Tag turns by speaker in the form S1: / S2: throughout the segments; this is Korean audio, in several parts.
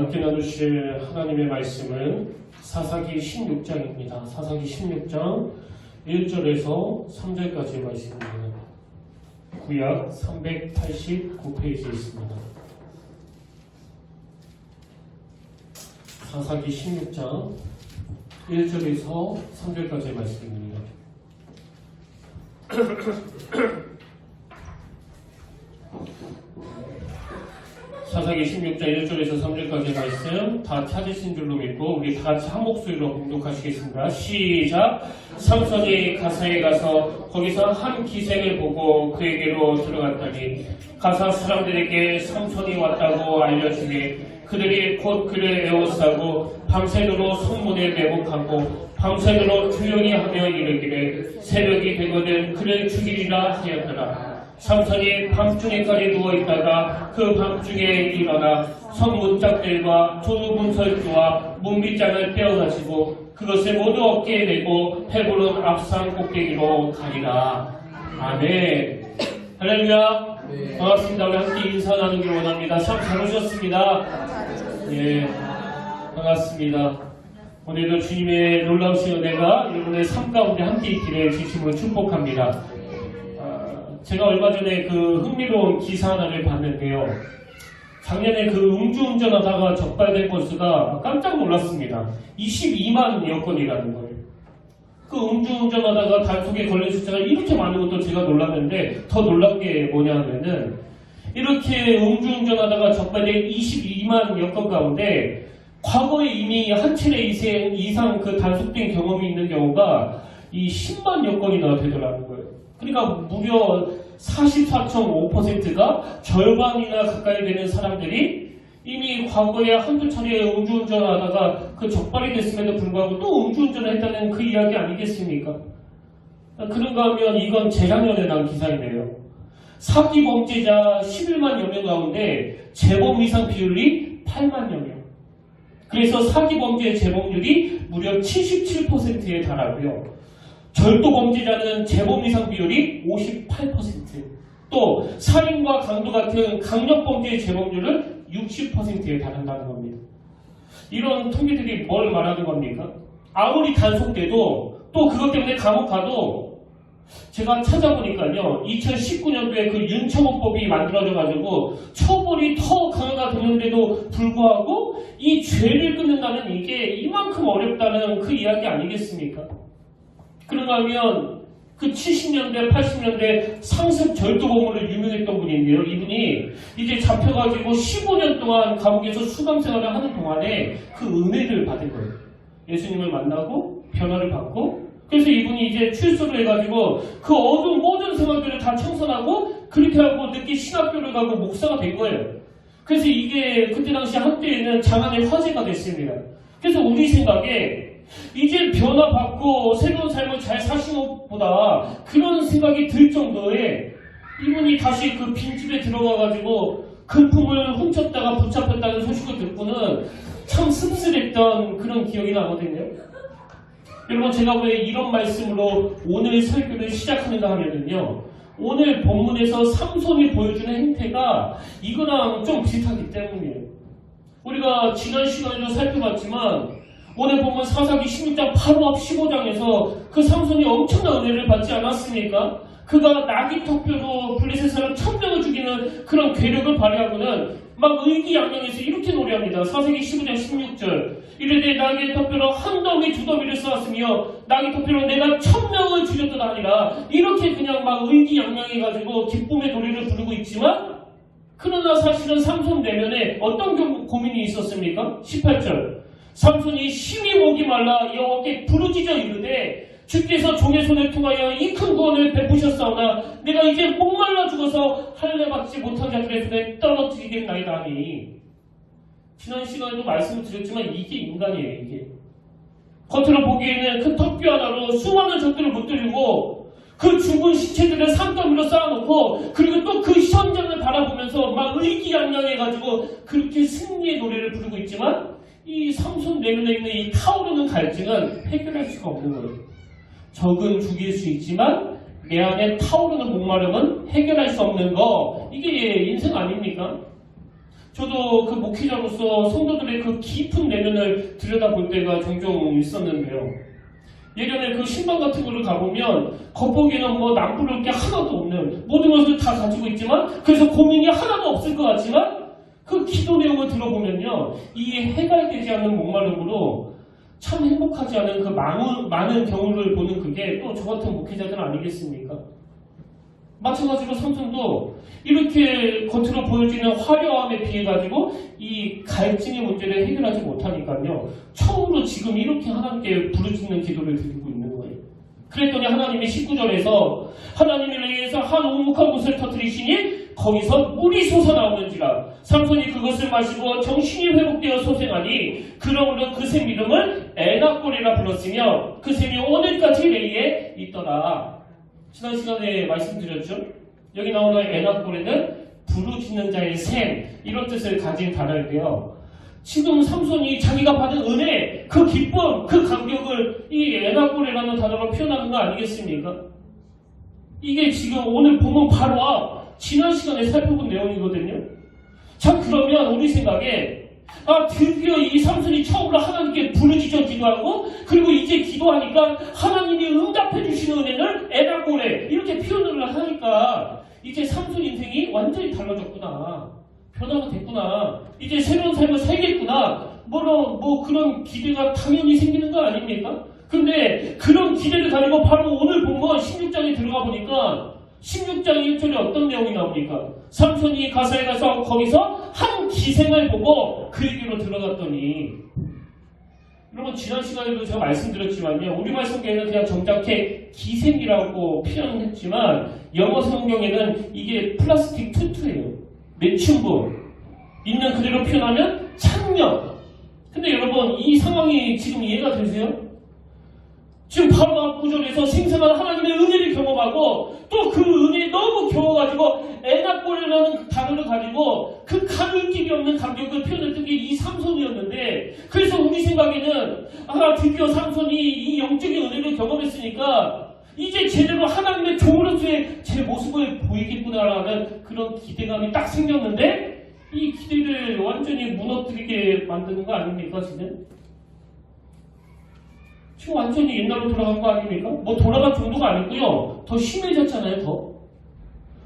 S1: 함께 나누실 하나님의 말씀은 사사기 16장입니다. 사사기 16장 1절에서 3절까지의 말씀입니다. 구약 389페이지에 있습니다. 사사기 16장 1절에서 3절까지의 말씀입니다. 사사기 16장 1절에서 3절까지 말씀 다 찾으신 줄로 믿고 우리 다 같이 한 목소리로 봉독하시겠습니다. 시작! 삼손이 가사에 가서 거기서 한 기생을 보고 그에게로 들어갔더니 가사 사람들에게 삼손이 왔다고 알려주니 그들이 곧 그를 에워싸고 밤새도록 성문에 매복하고 밤새도록 조용히 하며 이르기를 새벽이 되거든 그를 죽이리라 하였더라. 삼손이 밤중에까지 누워있다가 그 밤중에 일어나 성문짝들과 조문설주와 문빗장을 떼어가지고 그것을 모두 어깨에 메고 헤브론 앞산 꼭대기로 가리라. 아멘. 할렐루야. 네. 반갑습니다. 우리 함께 인사 나누길 원합니다. 참 잘 오셨습니다. 예, 반갑습니다. 오늘도 주님의 놀라우신 은혜가 여러분의 삶 가운데 함께 있기를 진심으로 축복합니다. 제가 얼마 전에 그 흥미로운 기사 하나를 봤는데요. 작년에 그 음주운전하다가 적발된 건수가 깜짝 놀랐습니다. 22만 건이라는 거예요. 그 음주운전하다가 단속에 걸린 숫자가 이렇게 많은 것도 제가 놀랐는데 더 놀란 게 뭐냐 하면은 이렇게 음주운전하다가 적발된 22만 건 가운데 과거에 이미 한 차례 이상 그 단속된 경험이 있는 경우가 이 10만 건이나 되더라는 거예요. 그러니까 무려 44.5%가 절반이나 가까이 되는 사람들이 이미 과거에 한두 차례 음주운전을 하다가 그 적발이 됐음에도 불구하고 또 음주운전을 했다는 그 이야기 아니겠습니까? 그런가 하면 이건 재작년에 난 기사인데요. 사기 범죄자 11만여 명 가운데 재범 이상 비율이 8만여 명. 그래서 사기 범죄 재범률이 무려 77%에 달하고요. 절도 범죄자는 재범 이상 비율이 58%, 또 살인과 강도 같은 강력 범죄의 재범률은 60%에 달한다는 겁니다. 이런 통계들이 뭘 말하는 겁니까? 아무리 단속돼도 또 그것 때문에 감옥 가도 제가 찾아보니까요, 2019년도에 그 윤처벌법이 만들어져가지고 처벌이 더 강화가 되는데도 불구하고 이 죄를 끊는다는 이게 이만큼 어렵다는 그 이야기 아니겠습니까? 그런가 하면 그 70년대, 80년대 상습 절도범으로 유명했던 분인데요. 이분이 이제 잡혀가지고 15년 동안 감옥에서 수감 생활을 하는 동안에 그 은혜를 받은 거예요. 예수님을 만나고 변화를 받고 그래서 이분이 이제 출소를 해가지고 그 어두운 모든 생활들을 다 청산하고 그렇게 하고 늦게 신학교를 가고 목사가 된 거예요. 그래서 이게 그때 당시 한때에는 장안의 화제가 됐습니다. 그래서 우리 생각에 이제 변화받고 새로운 삶을 잘 사시는 것보다 그런 생각이 들 정도에 이분이 다시 그 빈집에 들어가가지고 금품을 훔쳤다가 붙잡혔다는 소식을 듣고는 참 씁쓸했던 그런 기억이 나거든요. 여러분, 제가 왜 이런 말씀으로 오늘 설교를 시작하는가 하면요, 오늘 본문에서 삼손이 보여주는 행태가 이거랑 좀 비슷하기 때문이에요. 우리가 지난 시간에도 살펴봤지만 오늘 보면 사사기 16장 8호 앞 15장에서 그 삼손이 엄청난 은혜를 받지 않았습니까? 그가 나귀 턱뼈로 블레셋 사람 1000명을 죽이는 그런 괴력을 발휘하고는 막 의기양양해서 이렇게 노래합니다. 사사기 15장 16절 이르되 나귀의 턱뼈로 한 더미 두 더미를 쌓았으며 나귀 턱뼈로 내가 1000명을 죽였더라 하니라. 이렇게 그냥 막 의기양양해가지고 기쁨의 노래를 부르고 있지만 그러나 사실은 삼손 내면에 어떤 고민이 있었습니까? 18절 삼손이 심히 목이 말라 여호와께 부르짖어 이르되 주께서 종의 손을 통하여 이 큰 구원을 베푸셨사오나 내가 이제 목말라 죽어서 할례 받지 못한 자들의 손에 떨어뜨리겠나이다 하니 지난 시간에도 말씀을 드렸지만 이게 인간이에요. 이게 겉으로 보기에는 그 턱뼈 하나로 수많은 적들을 무찌르고 그 죽은 시체들을 산더미로 쌓아놓고 그리고 또 그 현장을 바라보면서 막 의기양양해가지고 그렇게 승리의 노래를 부르고 있지만 이 삼손 내면에 있는 이 타오르는 갈증은 해결할 수가 없는 거예요. 적은 죽일 수 있지만 내 안에 타오르는 목마름은 해결할 수 없는 거. 이게 인생 아닙니까? 저도 그 목회자로서 성도들의 그 깊은 내면을 들여다볼 때가 종종 있었는데요. 예전에 그 신방 같은 거를 가보면 겉보기에는 뭐 남부를 게 하나도 없는 모든 것을 다 가지고 있지만 그래서 고민이 하나도 없을 것 같지만 그 기도 내용을 들어보면요. 이 해결되지 않는 목마름으로 참 행복하지 않은 그 많은 경우를 보는 그게 또 저 같은 목회자들 아니겠습니까? 마찬가지로 삼손도 이렇게 겉으로 보여지는 화려함에 비해 가지고 이 갈증의 문제를 해결하지 못하니까요. 처음으로 지금 이렇게 하나님께 부르짖는 기도를 드리고 있는 거예요. 그랬더니 하나님이 19절에서 하나님이 내게서 한 오목한 곳을 터뜨리시니 거기서 물이 솟아나오는지라 삼손이 그것을 마시고 정신이 회복되어 소생하니 그러므로 그 샘 이름을 에낙골이라 불렀으며 그 샘이 오늘까지 레이에 있더라. 지난 시간에 말씀드렸죠. 여기 나오는 에낙골에는 부르짖는 자의 샘 이런 뜻을 가진 단어인데요. 지금 삼손이 자기가 받은 은혜, 그 기쁨, 그 감격을 이 에낙골이라는 단어로 표현하는 거 아니겠습니까? 이게 지금 오늘 보면 바로 앞 지난 시간에 살펴본 내용이거든요. 자, 그러면 우리 생각에 드디어 이 삼손이 처음으로 하나님께 부르짖어 기도하고 그리고 이제 기도하니까 하나님이 응답해 주시는 은혜를 에낙골에 이렇게 표현을 하니까 이제 삼손 인생이 완전히 달라졌구나. 변화가 됐구나. 이제 새로운 삶을 살겠구나. 뭐 그런 기대가 당연히 생기는 거 아닙니까? 근데 그런 기대를 가지고 바로 오늘 본문 16장에 들어가 보니까 16장 1절에 어떤 내용이 나옵니까? 삼손이 가사에 가서 거기서 한 기생을 보고 그에게로 들어갔더니 여러분 지난 시간에도 제가 말씀드렸지만요. 우리말 성경에는 그냥 정작해 기생이라고 표현했지만 영어 성경에는 이게 플라스틱 투투예요. 매춘부 있는 그대로 표현하면 창녀. 근데 여러분 이 상황이 지금 이해가 되세요? 지금 바로 앞 구절에서 생생한 하나님의 은혜를 경험하고 또 그 은혜에 너무 겨워가지고 에낙골이라는 단어를 가지고 그 가눌 길이 없는 감격을 표현했던 게 이 삼손이었는데 그래서 우리 생각에는 드디어 삼손이 이 영적인 은혜를 경험했으니까 이제 제대로 하나님의 종으로서의 제 모습을 보이겠구나라는 그런 기대감이 딱 생겼는데 이 기대를 완전히 무너뜨리게 만드는 거 아닙니까 지금? 지금 완전히 옛날로 돌아간 거 아닙니까? 뭐 돌아간 정도가 아니고요. 더 심해졌잖아요, 더.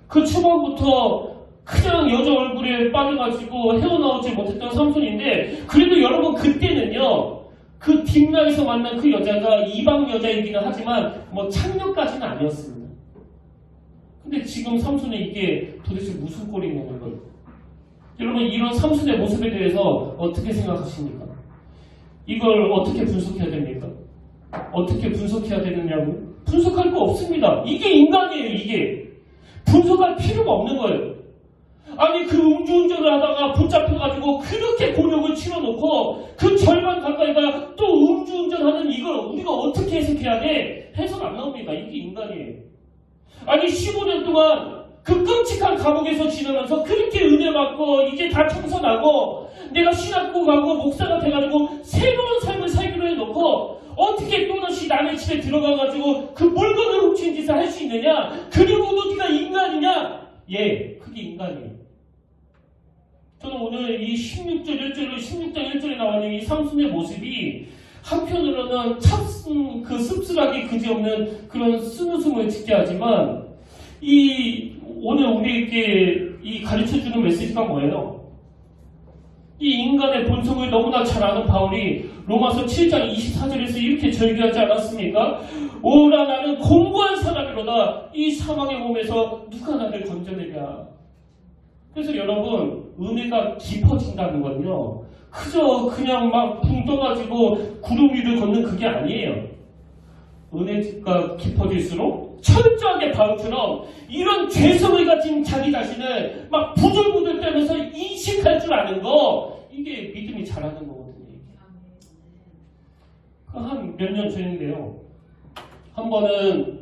S1: 그 초반부터 그냥 여자 얼굴에 빠져가지고 헤어나오지 못했던 삼손인데 그래도 여러분 그때는요. 그 뒷라에서 만난 그 여자가 이방 여자이기는 하지만 뭐 창녀까지는 아니었습니다. 근데 지금 삼손의 이게 도대체 무슨 꼴이 있는 거예요? 여러분 이런 삼손의 모습에 대해서 어떻게 생각하십니까? 이걸 어떻게 분석해야 됩니까? 어떻게 분석해야 되느냐고? 분석할 거 없습니다. 이게 인간이에요, 이게. 분석할 필요가 없는 거예요. 아니, 그 음주운전을 하다가 붙잡혀가지고 그렇게 곤욕을 치러놓고 그 절반 가까이가 또 음주운전하는 이걸 우리가 어떻게 해석해야 돼? 해석 안 나옵니다. 이게 인간이에요. 아니, 15년 동안 그 끔찍한 감옥에서 지내면서 그렇게 은혜 받고 이제 다 청산하고 내가 신학교 가고 목사가 돼가지고 새로운 삶을 살기로 해놓고 어떻게 또다시 남의 집에 들어가가지고 그 물건을 훔친 짓을 할 수 있느냐? 그리고 네가 인간이냐? 예, 그게 인간이에요. 저는 오늘 이 16장 1절에 나오는 이 삼손의 모습이 한편으로는 참 그 씁쓸하게 그지없는 그런 쓴웃음을 짓게 하지만 오늘 우리에게 이 가르쳐주는 메시지가 뭐예요? 이 인간의 본성을 너무나 잘 아는 바울이 로마서 7장 24절에서 이렇게 절규하지 않았습니까? 오라 나는 공고한 사람이로다. 이 사망의 몸에서 누가 나를 건져내랴. 그래서 여러분 은혜가 깊어진다는 건요. 그저 그냥 막 붕 떠가지고 구름 위를 걷는 그게 아니에요. 은혜가 깊어질수록 철저하게 바울처럼 이런 죄성을 가진 자기 자신을 막 부들부들 떨면서 인식할 줄 아는 거 이게 믿음이 자라는 거거든요. 한 몇 년 전인데요. 한 번은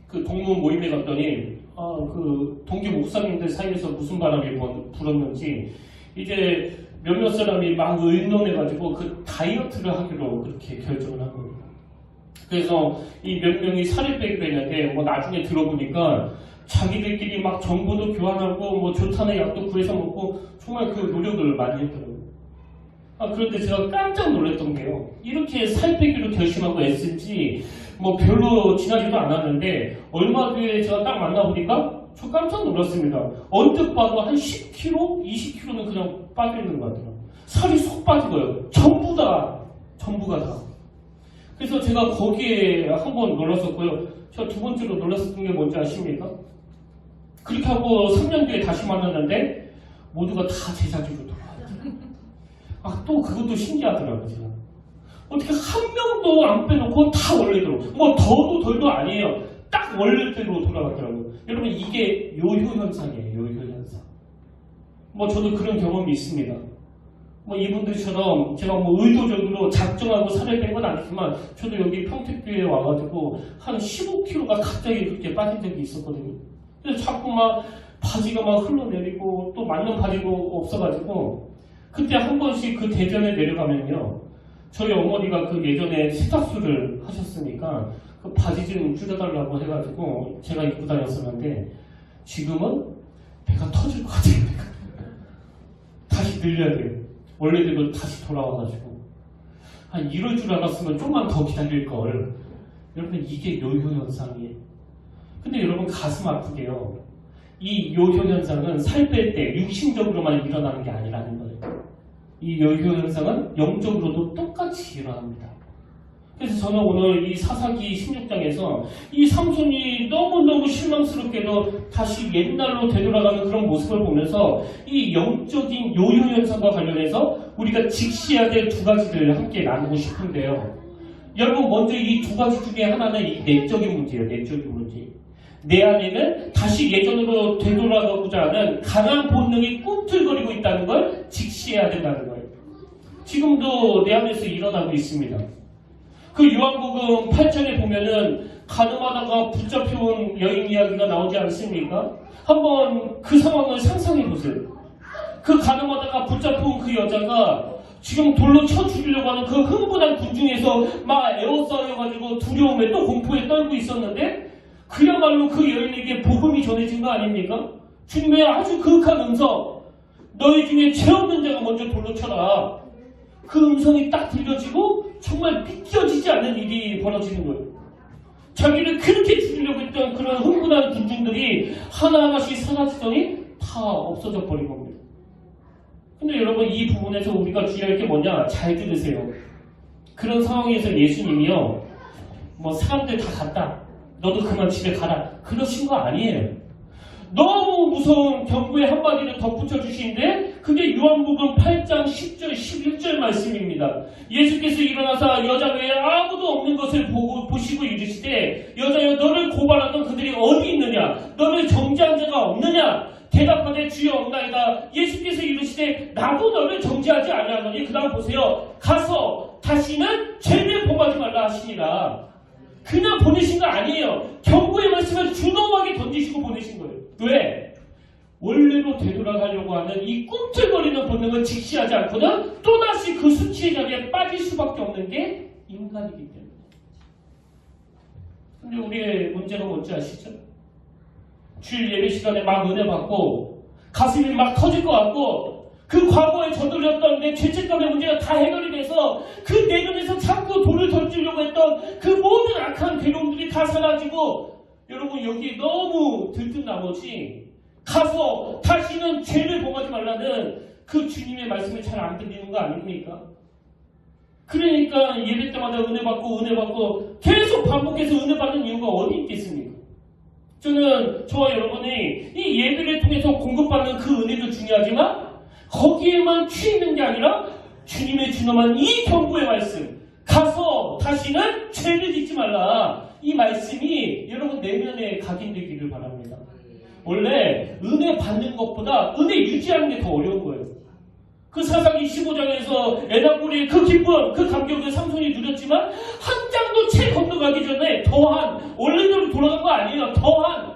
S1: 그 동문 모임에 갔더니 그 동기 목사님들 사이에서 무슨 바람이 불었는지 이제 몇몇 사람이 막 의논해가지고 그 다이어트를 하기로 그렇게 결정을 한 거예요. 그래서 이 몇 명이 살을 빼기로 했는데 뭐 나중에 들어보니까 자기들끼리 막 정보도 교환하고 뭐 좋다는 약도 구해서 먹고 정말 그 노력을 많이 했더라고요. 그런데 제가 깜짝 놀랐던 게요. 이렇게 살 빼기로 결심하고 애쓴지 뭐 별로 지나지도 않았는데 얼마 뒤에 제가 딱 만나보니까 저 깜짝 놀랐습니다. 언뜻 봐도 한 10kg, 20kg는 그냥 빠져있는 것 같아요. 살이 쏙 빠지고요. 전부가 다. 그래서 제가 거기에 한번 놀랐었고요. 제가 두 번째로 놀랐었던 게 뭔지 아십니까? 그렇게 하고 3년 뒤에 다시 만났는데 모두가 다 제자리로 돌아와요. 또 그것도 신기하더라고요. 제가. 어떻게 한 명도 안 빼놓고 다 원래대로, 뭐 더도 덜도 아니에요. 딱 원래대로 돌아갔더라고요. 여러분 이게 요효 현상이에요. 요효 현상. 뭐 저도 그런 경험이 있습니다. 뭐 이분들처럼 제가 뭐 의도적으로 작정하고 살을 뺀 건 아니지만 저도 여기 평택교회에 와가지고 한 15kg가 갑자기 그렇게 빠진 적이 있었거든요. 그래서 자꾸 막 바지가 막 흘러내리고 또 맞는 바지도 없어가지고 그때 한 번씩 그 대전에 내려가면요. 저희 어머니가 그 예전에 세탁소를 하셨으니까 그 바지 좀 줄여달라고 해가지고 제가 입고 다녔었는데 지금은 배가 터질 것 같아요. 다시 늘려야 돼요. 원래대로 다시 돌아와가지고 이럴 줄 알았으면 좀만 더 기다릴걸. 여러분 이게 요효 현상이에요. 근데 여러분 가슴 아프게요. 이 요효 현상은 살 뺄 때 육신적으로만 일어나는 게 아니라는 거예요. 이 요효 현상은 영적으로도 똑같이 일어납니다. 그래서 저는 오늘 이 사사기 16장에서 이 삼손이 너무너무 실망스럽게도 다시 옛날로 되돌아가는 그런 모습을 보면서 이 영적인 요요 현상과 관련해서 우리가 직시해야 될 두 가지를 함께 나누고 싶은데요. 여러분 먼저 이 두 가지 중에 하나는 이 내적인 문제예요. 내적인 문제. 내 안에는 다시 예전으로 되돌아가고자 하는 강한 본능이 꿈틀거리고 있다는 걸 직시해야 된다는 거예요. 지금도 내 안에서 일어나고 있습니다. 그 요한복음 8장에 보면은 가늠하다가 붙잡혀온 여인 이야기가 나오지 않습니까? 한번 그 상황을 상상해 보세요. 그 가늠하다가 붙잡혀온 그 여자가 지금 돌로 쳐 죽이려고 하는 그 흥분한 군중에서 막 에워싸여가지고 두려움에 또 공포에 떨고 있었는데 그야말로 그 여인에게 복음이 전해진 거 아닙니까? 주님의 아주 그윽한 음성, 너희 중에 죄 없는 자가 먼저 돌로 쳐라. 그 음성이 딱 들려지고 정말 믿겨지지 않는 일이 벌어지는 거예요. 자기를 그렇게 죽이려고 했던 그런 흥분한 군중들이 하나하나씩 사라지더니 다 없어져 버린 겁니다. 근데 여러분 이 부분에서 우리가 주의할 게 뭐냐? 잘 들으세요. 그런 상황에서 예수님이요. 뭐 사람들 다 갔다. 너도 그만 집에 가라. 그러신 거 아니에요. 너무 무서운 경고의 한마디를 덧붙여 주시는데 그게 요한복음 8장 10절 11절 말씀입니다. 예수께서 일어나사 여자 외에 아무도 없는 것을 보시고 이르시되 여자여 너를 고발하던 그들이 어디 있느냐? 너를 정죄한 자가 없느냐? 대답하되 주여 없나이다. 예수께서 이르시되 나도 너를 정죄하지 아니하노니 그 다음 보세요. 가서 다시는 죄를 범하지 말라 하시니라. 그냥 보내신 거 아니에요. 경고의 말씀을 준엄하게 던지시고 보내신 거예요. 왜? 원래로 되돌아가려고 하는 이 꿈틀거리는 본능을 직시하지 않고는 또다시 그 수치의 자리에 빠질 수밖에 없는 게 인간이기 때문에. 근데 우리의 문제가 뭔지 아시죠? 주일 예배 시간에 막 은혜 받고 가슴이 막 터질 것 같고 그 과거에 저들렸던 내 죄책감의 문제가 다 해결이 돼서 그 내면에서 자꾸 돌을 던지려고 했던 그 모든 악한 괴로움들이 다 사라지고 여러분 여기 너무 들뜬 나머지 가서 다시는 죄를 범하지 말라는 그 주님의 말씀이 잘 안 들리는 거 아닙니까? 그러니까 예배 때마다 은혜 받고 계속 반복해서 은혜 받는 이유가 어디 있겠습니까? 저는 저와 여러분이 이 예배를 통해서 공급받는 그 은혜도 중요하지만 거기에만 취있는 게 아니라 주님의 준엄한 이 경고의 말씀 가서 다시는 죄를 짓지 말라. 이 말씀이 여러분 내면에 각인되기를 바랍니다. 원래 은혜 받는 것보다 은혜 유지하는 게 더 어려운 거예요. 그 사사기 15장에서 에나골의 그 기쁨, 그 감격을 삼손이 누렸지만 한 장도 채 건너가기 전에 더한 원래대로 돌아간 거 아니에요. 더한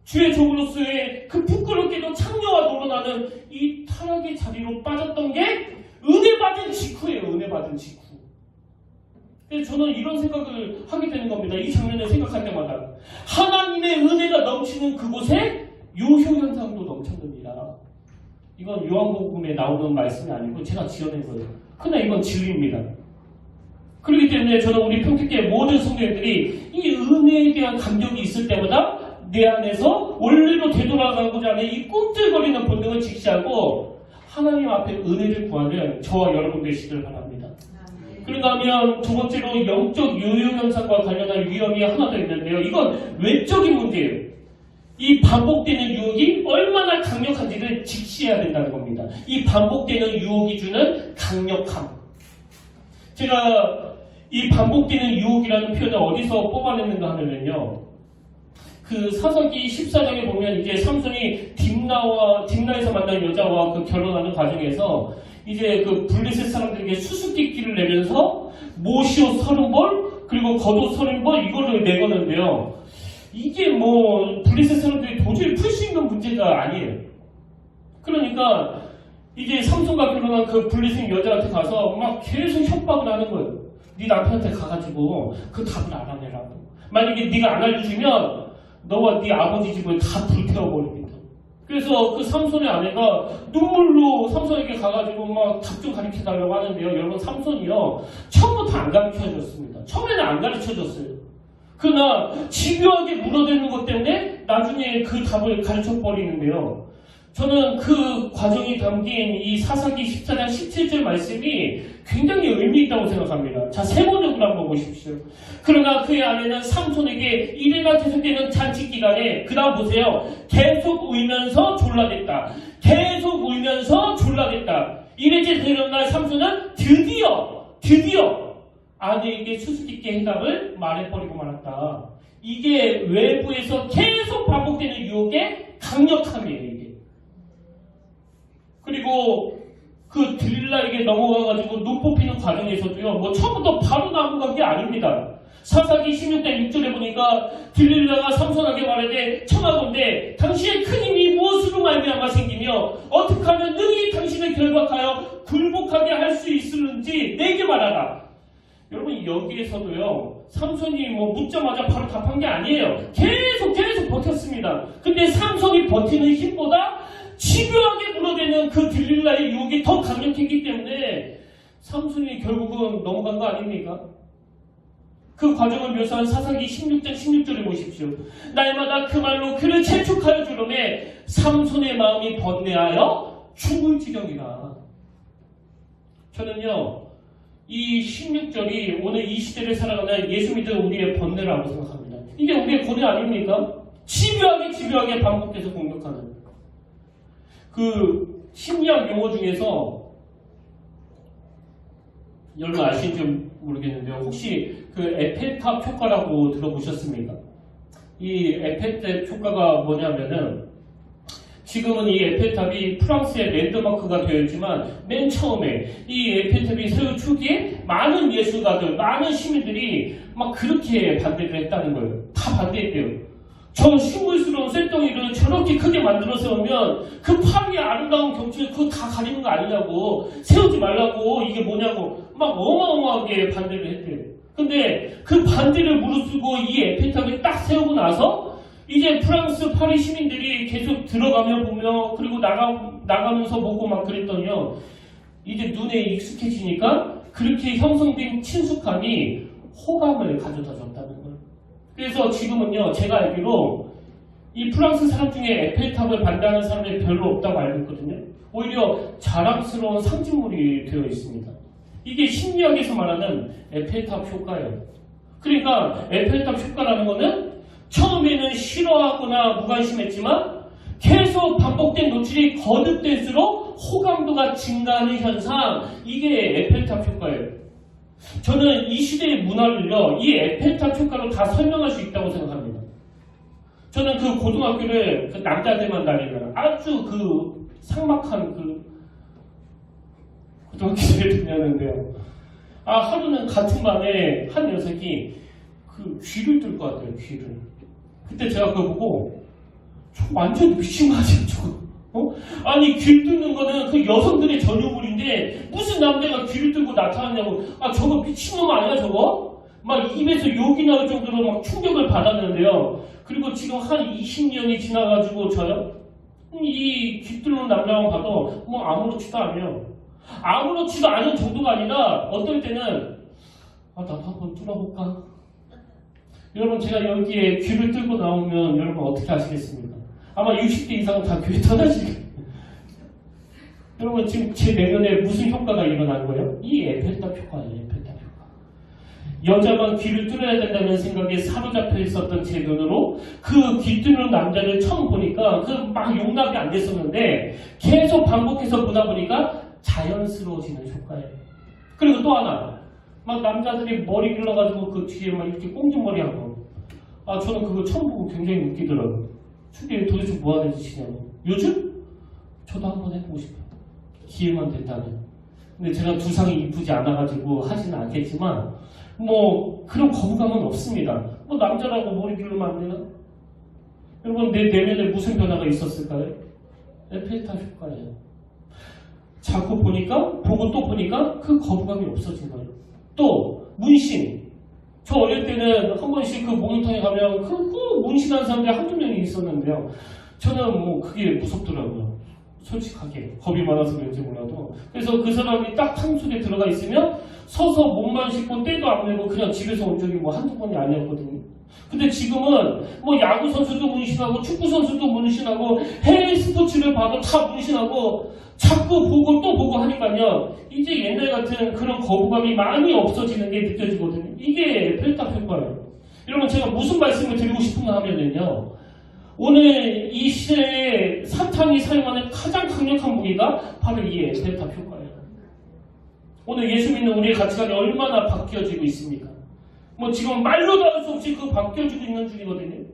S1: 주의 종으로서의 그 부끄럽게도 창녀와 놀아나는 이 타락의 자리로 빠졌던 게 은혜 받은 직후예요. 은혜 받은 직후. 그래서 저는 이런 생각을 하게 되는 겁니다. 이 장면을 생각할 때마다. 하나님의 은혜가 넘치는 그곳에 요효현상도 넘쳤느니라. 이건 요한복음에 나오는 말씀이 아니고 제가 지어낸 거예요. 그러나 이건 진리입니다. 그렇기 때문에 저는 우리 평택교회 모든 성도님들이 이 은혜에 대한 감격이 있을 때마다 내 안에서 원래로 되돌아가고자 하는 이 꿈틀거리는 본능을 직시하고 하나님 앞에 은혜를 구하는 저와 여러분 되시길 바랍니다. 그런가 하면 두 번째로 영적 요요현상과 관련한 위험이 하나 더 있는데요. 이건 외적인 문제예요. 이 반복되는 유혹이 얼마나 강력한지를 직시해야 된다는 겁니다. 이 반복되는 유혹이 주는 강력함. 제가 이 반복되는 유혹이라는 표현을 어디서 뽑아냈는가 하면요. 그 사사기 14장에 보면 이제 삼손이 딥나에서 만난 여자와 그 결혼하는 과정에서 이제 그 블레셋 사람들에게 수수께끼를 내면서 모시옷 30벌 그리고 겉옷 30벌 이거를 내거는데요. 이게 뭐 블레셋 사람들이 도저히 풀 수 있는 문제가 아니에요. 그러니까 이제 삼손과 결혼한 그 블레셋 여자한테 가서 막 계속 협박을 하는 거예요. 네 남편한테 가가지고 그 답을 알아내라고. 만약에 네가 안 알려주면 너와 네 아버지 집을 다 불태워버립니다. 그래서 그 삼손의 아내가 눈물로 삼손에게 가가지고 막 답 좀 가르쳐달라고 하는데요. 여러분 삼손이요. 처음부터 안 가르쳐줬습니다. 처음에는 안 가르쳐줬어요. 그러나 집요하게 물어대는 것 때문에 나중에 그 답을 가르쳐버리는데요. 저는 그 과정이 담긴 이 사사기 14장 17절 말씀이 굉장히 의미 있다고 생각합니다. 자, 세번역으로 한번 보십시오. 그러나 그의 아내는 삼손에게 1회가 계속되는 잔치 기간에 그 다음 보세요. 계속 울면서 졸라댔다. 계속 울면서 졸라댔다. 1회째 되는 날 삼손은 드디어 아내에게 수수께끼 해답을 말해버리고 말았다. 이게 외부에서 계속 반복되는 유혹의 강력함이에요. 이게. 그리고 그 들릴라에게 넘어가가지고 눈 뽑히는 과정에서도요. 뭐 처음부터 바로 나온 게 아닙니다. 사사기 16장 6절에 보니까 들릴라가 삼손에게 말하되 청하건대 당신의 큰 힘이 무엇으로 말미암아 생기며 어떻게 하면 능히 당신을 결박하여 굴복하게 할 수 있을는지 내게 말하라. 여러분 여기에서도요. 삼손이 뭐 묻자마자 바로 답한 게 아니에요. 계속 버텼습니다. 근데 삼손이 버티는 힘보다 집요하게 물어대는 그 들릴라의 유혹이 더 강력했기 때문에 삼손이 결국은 넘어간 거 아닙니까? 그 과정을 묘사한 사사기 16장 16절에 보십시오. 날마다 그 말로 그를 재촉하여 주름에 삼손의 마음이 번뇌하여 죽을 지경이라. 저는요. 이 16절이 오늘 이 시대를 살아가는 예수 믿는 우리의 번뇌라고 생각합니다. 이게 우리의 고뇌 아닙니까? 집요하게 반복해서 공격하는. 그 심리학 용어 중에서 여러분 아시는지 모르겠는데요. 혹시 그 에펠탑 효과라고 들어보셨습니까? 이 에펠탑 효과가 뭐냐면은 지금은 이 에펠탑이 프랑스의 랜드마크가 되어 있지만 맨 처음에 이 에펠탑이 세울 초기에 많은 예술가들, 많은 시민들이 막 그렇게 반대를 했다는 거예요. 다 반대했대요. 저 싱글스러운 쇳덩이를 저렇게 크게 만들어 세우면 그 파리의 아름다운 경치를 그거 다 가리는 거 아니냐고, 세우지 말라고, 이게 뭐냐고 막 어마어마하게 반대를 했대요. 근데 그 반대를 무릅쓰고 이 에펠탑을 딱 세우고 나서 이제 프랑스 파리 시민들이 계속 들어가며 보며 그리고 나가면서 보고 막 그랬더니요. 이제 눈에 익숙해지니까 그렇게 형성된 친숙함이 호감을 가져다 줬다는 거예요. 그래서 지금은요. 제가 알기로 이 프랑스 사람 중에 에펠탑을 반대하는 사람들이 별로 없다고 알고 있거든요. 오히려 자랑스러운 상징물이 되어 있습니다. 이게 심리학에서 말하는 에펠탑 효과예요. 그러니까 에펠탑 효과라는 거는 처음에는 싫어하거나 무관심했지만 계속 반복된 노출이 거듭될수록 호감도가 증가하는 현상, 이게 에펠탑 효과예요. 저는 이 시대의 문화를요, 이 에펠탑 효과로 다 설명할 수 있다고 생각합니다. 저는 그 고등학교를 그 남자들만 다니는 아주 그 삭막한 그 고등학교를 다녔는데요. 하루는 같은 반에 한 녀석이 그 귀를 뚫고 왔대요, 귀를. 그때 제가 그거 보고, 저 완전 미친 거 아니야, 저거. 아니 귀 뚫는 거는 그 여성들의 전유물인데 무슨 남자가 귀를 뚫고 나타나냐고. 아 저거 미친놈 아니야 저거? 막 입에서 욕이 나올 정도로 막 충격을 받았는데요. 그리고 지금 한 20년이 지나가지고 저요? 이 귀 뚫는 남자만 봐도 뭐 아무렇지도 않아요. 아무렇지도 않은 정도가 아니라 어떨 때는 나도 한번 뚫어볼까? 여러분 제가 여기에 귀를 뚫고 나오면 여러분 어떻게 하시겠습니까? 아마 60대 이상은 다 교회 떠나시겠어요. 여러분 지금 제 내면에 무슨 효과가 일어난 거예요? 이 에펠탑 효과예요. 에펠탑 효과. 여자만 귀를 뚫어야 된다는 생각에 사로잡혀 있었던 제 눈으로 그 귀 뚫는 남자를 처음 보니까 그 막 용납이 안 됐었는데 계속 반복해서 보다 보니까 자연스러워지는 효과예요. 그리고 또 하나 막 남자들이 머리 길러가지고 그 뒤에 막 이렇게 꽁지머리 한 거. 저는 그거 처음 보고 굉장히 웃기더라고요. 수빈이 도대체 뭐 하는 짓이냐고. 요즘? 저도 한번 해보고 싶어요. 기회만 된다면. 근데 제가 두상이 이쁘지 않아가지고 하지는 않겠지만 뭐 그런 거부감은 없습니다. 뭐 남자라고 머리 길르면 안 되나? 여러분 내 내면에 무슨 변화가 있었을까요? 에펠탑 효과예요. 자꾸 보니까 보고 또 보니까 그 거부감이 없어진 거예요. 또 문신. 저 어릴 때는 한 번씩 그 모니터에 가면 그 문신하는 사람들이 한두 명이 있었는데요. 저는 뭐 그게 무섭더라고요. 솔직하게 겁이 많아서 그런지 몰라도. 그래서 그 사람이 딱 탕수에 들어가 있으면 서서 몸만 씻고 때도 안 내고 그냥 집에서 온 적이 뭐 한두 번이 아니었거든요. 근데 지금은 뭐 야구 선수도 문신하고 축구 선수도 문신하고 해외 스포츠를 봐도 다 문신하고 자꾸 보고 또 보고 하니까요. 이제 옛날 같은 그런 거부감이 많이 없어지는 게 느껴지거든요. 이게 에펠탑 효과예요. 여러분 제가 무슨 말씀을 드리고 싶은가 하면은요. 오늘 이 시대에 사탄이 사용하는 가장 강력한 무기가 바로 이 에펠탑 효과예요. 오늘 예수 믿는 우리의 가치관이 얼마나 바뀌어지고 있습니까? 뭐 지금 말로도 할 수 없이 그 바뀌어지고 있는 중이거든요.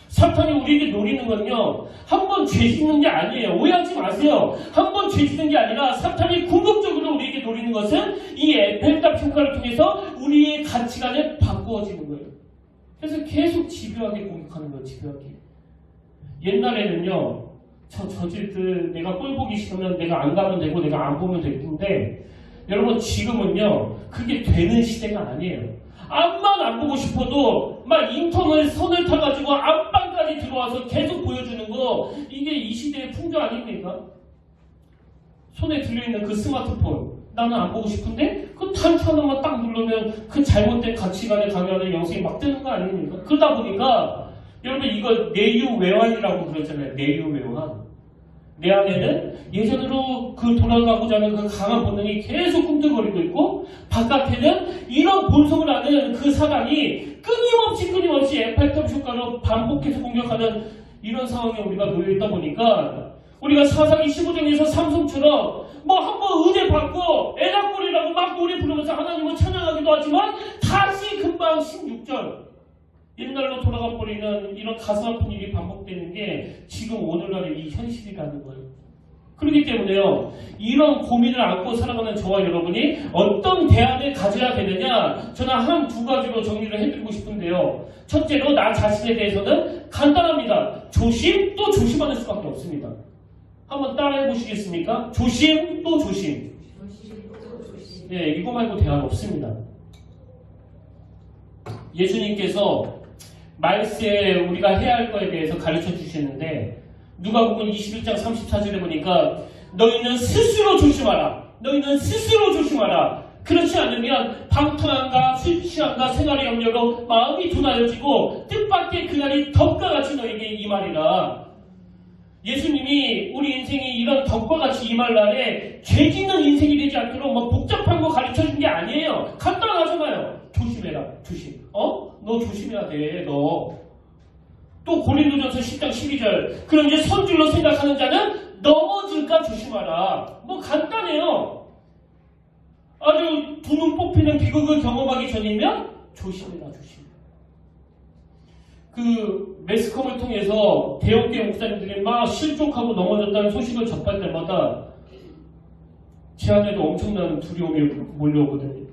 S1: 사탄이 우리에게 노리는 건요. 한 번 죄 짓는 게 아니에요. 오해하지 마세요. 한 번 죄 짓는 게 아니라 사탄이 궁극적으로 우리에게 노리는 것은 이 에펠탑 효과를 통해서 우리의 가치관을 바꾸어지는 거예요. 그래서 계속 집요하게 공격하는 거예요. 집요하게. 옛날에는요. 저질들 내가 꼴 보기 싫으면 내가 안 가면 되고 내가 안 보면 되는데 여러분 지금은요. 그게 되는 시대가 아니에요. 앞만 안 보고 싶어도 막 인터넷 선을 타가지고 앞방까지 들어와서 계속 보여주는 거 이게 이 시대의 풍조 아닙니까? 손에 들려있는 그 스마트폰 나는 안 보고 싶은데 그 단추 하나만 딱 누르면 그 잘못된 가치관에 강요하는 영상이 막 뜨는 거 아닙니까? 그러다 보니까 여러분 이거 내유외환이라고 그러잖아요. 내유외환. 내 안에는 예전으로 그 돌아가고자 하는 그 강한 본능이 계속 꿈틀거리고 있고 바깥에는 이런 본성을 아는 그 사단이 끊임없이 에펠탑 효과로 반복해서 공격하는 이런 상황에 우리가 놓여있다 보니까 우리가 사사기 15장에서 삼손처럼 뭐 한번 은혜 받고 애락거리라고 막 노래 부르면서 하나님을 찬양하기도 하지만 다시 금방 16절 옛날로 돌아가 버리는 이런 가슴 아픈 일이 반복되는 게 지금 오늘날의 이 현실이라는 거예요. 그렇기 때문에요. 이런 고민을 안고 살아가는 저와 여러분이 어떤 대안을 가져야 되느냐 저는 한 두 가지로 정리를 해드리고 싶은데요. 첫째로 나 자신에 대해서는 간단합니다. 조심 또 조심하는 수밖에 없습니다. 한번 따라해 보시겠습니까? 조심 또 조심. 네, 이거 말고 대안 없습니다. 예수님께서 말세에 우리가 해야 할 거에 대해서 가르쳐 주시는데 누가복음 21장 34절에 보니까 너희는 스스로 조심하라. 너희는 스스로 조심하라. 그렇지 않으면 방탕함과 술 취함과 생활의 염려로 마음이 둔하여지고 뜻밖의 그날이 덕과 같이 너에게 임하리라. 예수님이 우리 인생이 이런 덕과 같이 임할 날에 죄 짓는 인생이 되지 않도록 뭐 복잡한 거 가르쳐 준 게 아니에요. 간단하잖아요. 조심해라. 조심. 너 조심해야 돼. 너. 또 고린도전서 10장 12절. 그럼 이제 선줄로 생각하는 자는 넘어질까 조심하라. 뭐 간단해요. 아주 두 눈 뽑히는 비극을 경험하기 전이면 조심해라. 조심. 그 매스컴을 통해서 대형교회 목사님들이 막 실족하고 넘어졌다는 소식을 접할 때마다 제 안에도 엄청난 두려움이 몰려오거든요.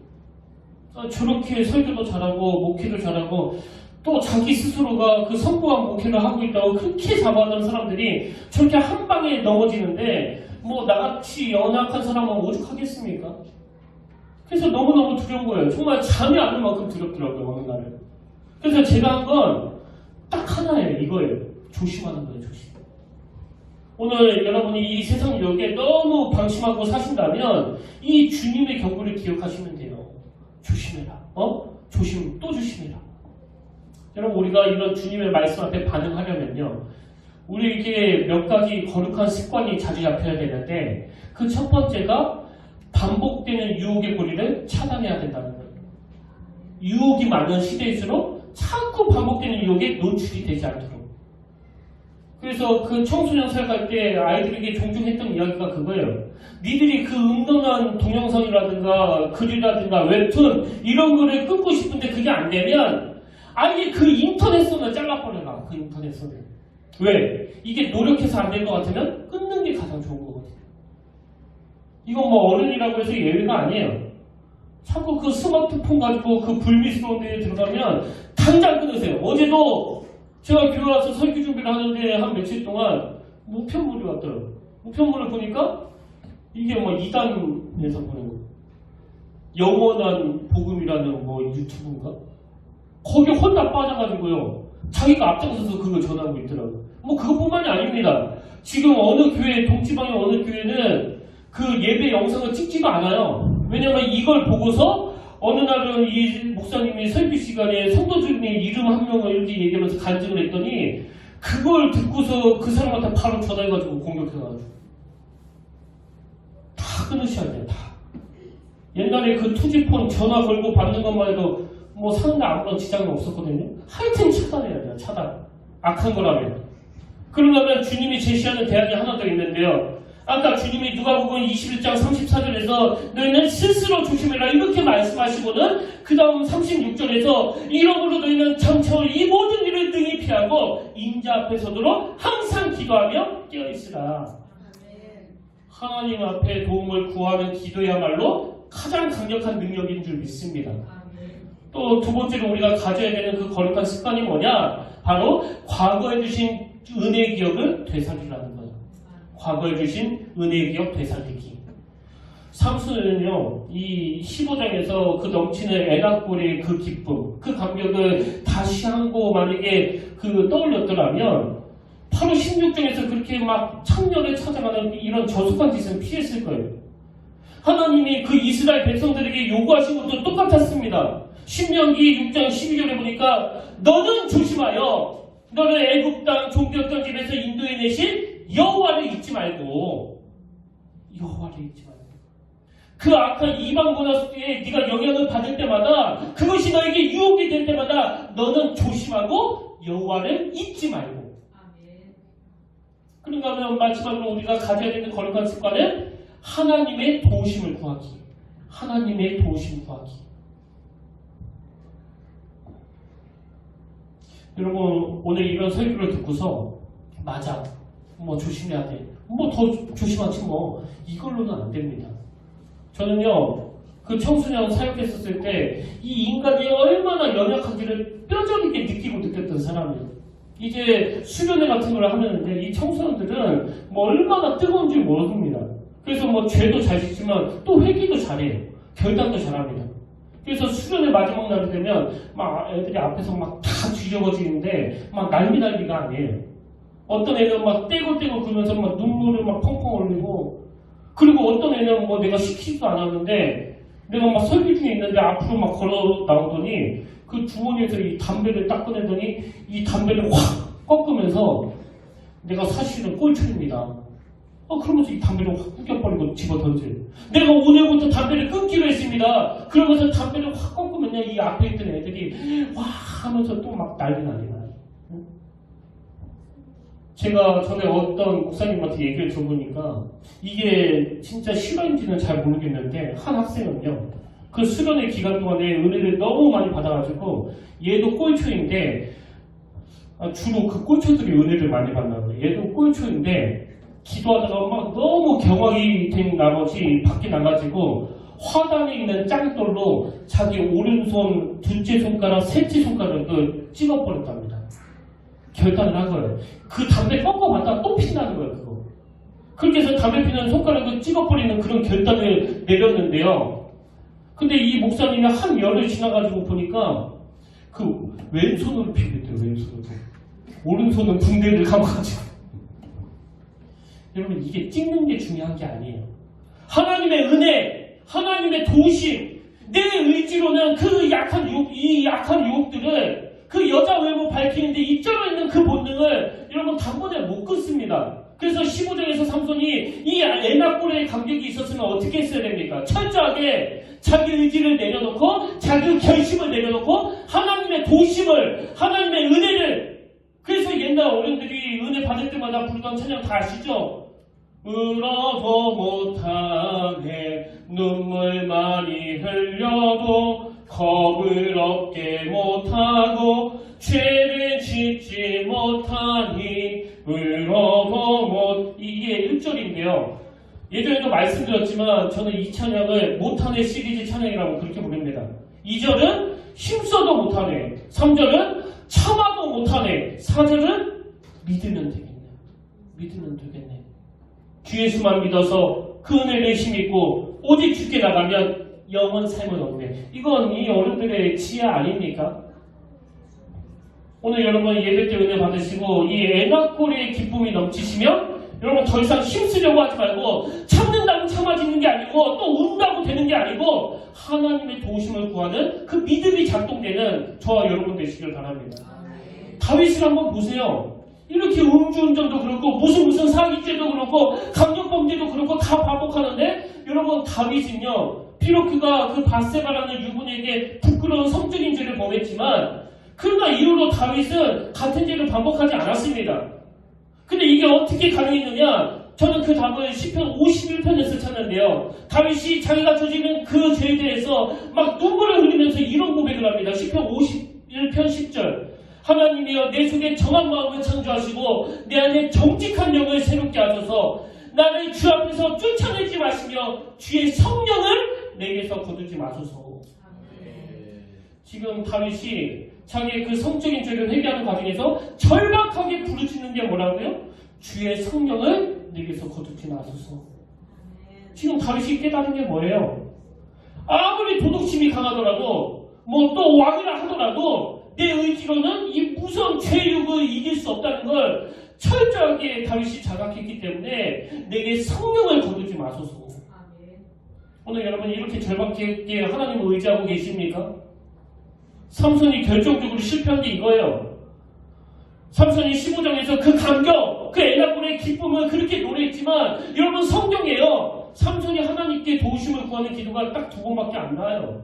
S1: 저렇게 설교도 잘하고 목회도 잘하고 또 자기 스스로가 그 성공한 목회를 하고 있다고 그렇게 자부하던 사람들이 저렇게 한 방에 넘어지는데 뭐 나같이 연약한 사람은 오죽하겠습니까? 그래서 너무너무 두려운 거예요. 정말 잠이 안 올 만큼 두렵더라고요, 어느 날은. 그래서 제가 한 건 딱 하나예요. 이거예요. 조심하는 거예요, 조심. 오늘 여러분이 이 세상 여기에 너무 방심하고 사신다면 이 주님의 경고를 기억하시면 돼요. 조심해라. 조심, 또 조심해라. 여러분, 우리가 이런 주님의 말씀 앞에 반응하려면요, 우리에게 몇 가지 거룩한 습관이 자주 잡혀야 되는데, 그 첫 번째가 반복되는 유혹의 고리를 차단해야 된다는 거예요. 유혹이 많은 시대일수록 자꾸 반복되는 유혹에 노출이 되지 않도록. 그래서 그 청소년 사역할 때 아이들에게 종종 했던 이야기가 그거예요. 니들이 그 음란한 동영상이라든가 글이라든가 웹툰 이런 거를 끊고 싶은데 그게 안 되면 아예 그 인터넷선을 잘라버려라. 그 인터넷선을. 왜? 이게 노력해서 안 될 것 같으면 끊는 게 가장 좋은 거거든요. 이건 뭐 어른이라고 해서 예외가 아니에요. 자꾸 그 스마트폰 가지고 그 불미스러운 데에 들어가면 당장 끊으세요. 어제도 제가 교회 와서 설교 준비를 하는데 한 며칠 동안 우편물이 왔더라고요. 우편물을 보니까 이게 뭐 2단에서 보는 거. 영원한 복음이라는 뭐 유튜브인가? 거기에 혼자 빠져가지고요. 자기가 앞장서서 그걸 전하고 있더라고요. 뭐 그것뿐만이 아닙니다. 지금 어느 교회, 동지방의 어느 교회는 그 예배 영상을 찍지도 않아요. 왜냐면 이걸 보고서 어느 날은 이 목사님이 설교 시간에 성도들의 이름 한 명을 이렇게 얘기하면서 간증을 했더니 그걸 듣고서 그 사람한테 바로 전화해가지고 공격해가지고 다 끊으셔야 돼요. 다. 옛날에 그 투지폰 전화 걸고 받는 것만 해도 뭐 사는데 아무런 지장이 없었거든요. 하여튼 차단해야 돼요. 차단. 악한 거라면. 그러려면 주님이 제시하는 대안이 하나 더 있는데요. 아까 주님이 누가복음 21장 34절에서 너희는 스스로 조심해라 이렇게 말씀하시고는 그 다음 36절에서 이러므로 너희는 장차올 이 모든 일을 등이 피하고 인자 앞에 서도록 항상 기도하며 깨어있으라. 하나님 앞에 도움을 구하는 기도야말로 가장 강력한 능력인 줄 믿습니다. 또 두 번째로 우리가 가져야 되는 그 거룩한 습관이 뭐냐? 바로 과거에 주신 은혜의 기억을 되살리라는 거예요. 과거에 주신 은혜의 기억 되살리기. 삼손은요, 이 15장에서 그 넘치는 애낙골의 그 기쁨, 그 감격을 다시 한고 만약에 그 떠올렸더라면 바로 16장에서 그렇게 막 창녀를 찾아가는 이런 저속한 짓은 피했을 거예요. 하나님이 그 이스라엘 백성들에게 요구하신 것도 똑같았습니다. 신명기 6장 12절에 보니까 너는 조심하여 너는 애굽 땅 종되었던 집에서 인도해내신 여호와를 잊지 말고 여호와를 잊지 말고 그 악한 이방 문화에 네가 영향을 받을 때마다 그것이 너에게 유혹이 될 때마다 너는 조심하고 여호와를 잊지 말고. 그런가 하면 마지막으로 우리가 가져야 되는 거룩한 습관은 하나님의 도우심을 구하기. 하나님의 도우심을 구하기. 여러분 오늘 이런 설교를 듣고서 맞아 뭐 조심해야 돼 뭐 더 조심하지 뭐 이걸로는 안 됩니다. 저는요 그 청소년 사역했었을 때 이 인간이 얼마나 연약한지를 뼈저리게 느끼고 느꼈던 사람이에요. 이제 수련회 같은 걸 하는데 이 청소년들은 뭐 얼마나 뜨거운지 모릅니다. 그래서 뭐 죄도 잘 짓지만 또 회개도 잘해요. 결단도 잘합니다. 그래서 수련회 마지막 날이 되면 막 애들이 앞에서 막 다 뒤집어지는데 막 난리가 아니에요. 어떤 애는 막 떼고 그러면서 막 눈물을 막 펑펑 흘리고 그리고 어떤 애는 뭐 내가 시키지도 않았는데 내가 막 설교 중에 있는데 앞으로 막 걸어 나오더니 그 주머니에서 이 담배를 딱 꺼내더니 이 담배를 확 꺾으면서 내가 사실은 꼴초입니다. 그러면서 이 담배를 확 구겨버리고 집어던져요. 내가 오늘부터 담배를 끊기로 했습니다. 그러면서 담배를 확 꺾으면요, 이 앞에 있던 애들이 와 하면서 또 막 난리 나요. 제가 전에 어떤 목사님한테 얘기를 들어보니까 이게 진짜 실화인지는 잘 모르겠는데 한 학생은요, 그 수련회 기간 동안에 은혜를 너무 많이 받아가지고 얘도 꼴초인데 주로 그 꼴초들이 은혜를 많이 받나 봐요. 얘도 꼴초인데 기도하다가 막 너무 경악이 된 나머지 밖에 나가지고 화단에 있는 짱돌로 자기 오른손, 둘째 손가락, 셋째 손가락을 찍어버렸답니다. 결단을 한 거예요. 그 담배 꺾어봤다가 또 피나는 거예요, 그거. 그렇게 해서 담배 피는 손가락을 찍어버리는 그런 결단을 내렸는데요. 근데 이 목사님이 한 열흘 지나가지고 보니까 그 왼손으로 피겠대요, 왼손으로. 오른손은 붕대를 감아가지고. 여러분, 이게 찍는 게 중요한 게 아니에요. 하나님의 은혜, 하나님의 도우심, 내 의지로는 그 이 약한 유혹들을 그 여자 외모 밝히는데 입절로 있는 그 본능을 여러분 단번에 못 끊습니다. 그래서 15장에서 삼손이 이 에나꼴의 간격이 있었으면 어떻게 했어야 됩니까? 철저하게 자기 의지를 내려놓고 자기 결심을 내려놓고 하나님의 도심을 하나님의 은혜를 그래서 옛날 어른들이 은혜 받을 때마다 부르던 찬양 다 아시죠? 울어도 못하네 눈물 많이 흘려도 겁을 얻게 못하고 죄를 짓지 못하니 울어도 못 이게 1절인데요. 예전에도 말씀드렸지만 저는 이 찬양을 못하네 시리즈 찬양이라고 그렇게 부릅니다. 2절은 힘써도 못하네, 3절은 참아도 못하네, 4절은 믿으면 되겠네. 믿으면 되겠네. 주 예수만 믿어서 그 은혜를 힘입고 오직 주께 나가면 영원 삶을 얻네. 이건 이 어른들의 지혜 아닙니까? 오늘 여러분 예배 때 은혜 받으시고 이 에나꼴의 기쁨이 넘치시면 여러분 더 이상 힘쓰려고 하지 말고 참는다고 참아지는 게 아니고 또 운다고 되는 게 아니고 하나님의 도우심을 구하는 그 믿음이 작동되는 저와 여러분 되시길 바랍니다. 다윗을 한번 보세요. 이렇게 음주운전도 그렇고 무슨 사기죄도 그렇고 강력범죄도 그렇고 다 반복하는데 여러분 다윗은요 비록 그가 그 바세바라는 유분에게 부끄러운 성적인 죄를 범했지만 그러나 이후로 다윗은 같은 죄를 반복하지 않았습니다. 근데 이게 어떻게 가능했느냐? 저는 그 답을 시편 51편에서 찾는데요. 다윗이 자기가 저지른 그 죄에 대해서 막 눈물을 흘리면서 이런 고백을 합니다. 시편 51편 10절. 하나님이여 내 속에 정한 마음을 창조하시고 내 안에 정직한 영을 새롭게 하소서. 나를 주 앞에서 쫓아내지 마시며 주의 성령을 내게서 거두지 마소서. 지금 다윗이 자기의 그 성적인 죄를 회개하는 과정에서 절박하게 부르짖는 게 뭐라고요? 주의 성령을 내게서 거두지 마소서. 지금 다윗이 깨달은 게 뭐예요? 아무리 도덕심이 강하더라도 뭐 또 왕이라 하더라도 내 의지로는 이 무서운 죄욕을 이길 수 없다는 걸 철저하게 다윗이 자각했기 때문에 내게 성령을 거두지 마소서. 오늘 여러분 이렇게 절박하게 하나님을 의지하고 계십니까? 삼손이 결정적으로 실패한 게 이거예요. 삼손이 15장에서 그 감격, 그 에나꼴의 기쁨을 그렇게 노래했지만 여러분 성경에요. 삼손이 하나님께 도우심을 구하는 기도가 딱 2번밖에 안 나와요.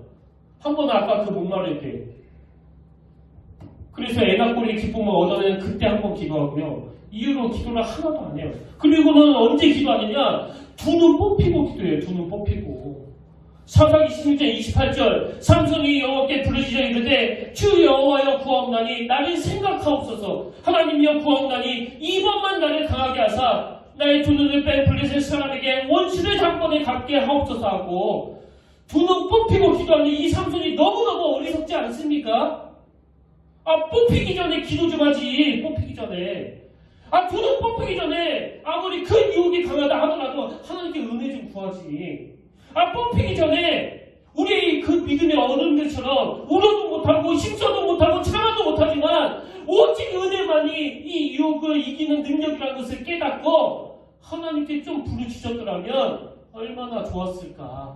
S1: 한 번은 아까 그 목마를 때. 그래서 에나꼴의 기쁨을 얻어내는 그때 한 번 기도하고요. 이후로 기도를 하나도 안 해요. 그리고는 언제 기도하느냐? 두 눈 뽑히고 기도해요. 두 눈 뽑히고. 사사기 16장 28절 삼손이 여호와께 부르짖어 이르되 주 여호와여 구하옵나니 나를 생각하옵소서. 하나님이여 구하옵나니 이번만 나를 강하게 하사 나의 두 눈을 뺀 블레셋 사람에게 원수를 단번에 갚게 하옵소서 하고 두 눈 뽑히고 기도하는 이 삼손이 너무너무 어리석지 않습니까? 뽑히기 전에 기도 좀 하지. 뽑히기 전에 두 눈 뽑히기 전에 아무리 큰 유혹이 강하다 하더라도 하나님께 은혜 좀 구하지. 뽑히기 전에 우리 그 믿음의 어른들처럼 울어도 못하고 힘써도 못하고 참아도 못하지만 오직 은혜만이 이 유혹을 이기는 능력이라는 것을 깨닫고 하나님께 좀 부르짖었더라면 얼마나 좋았을까.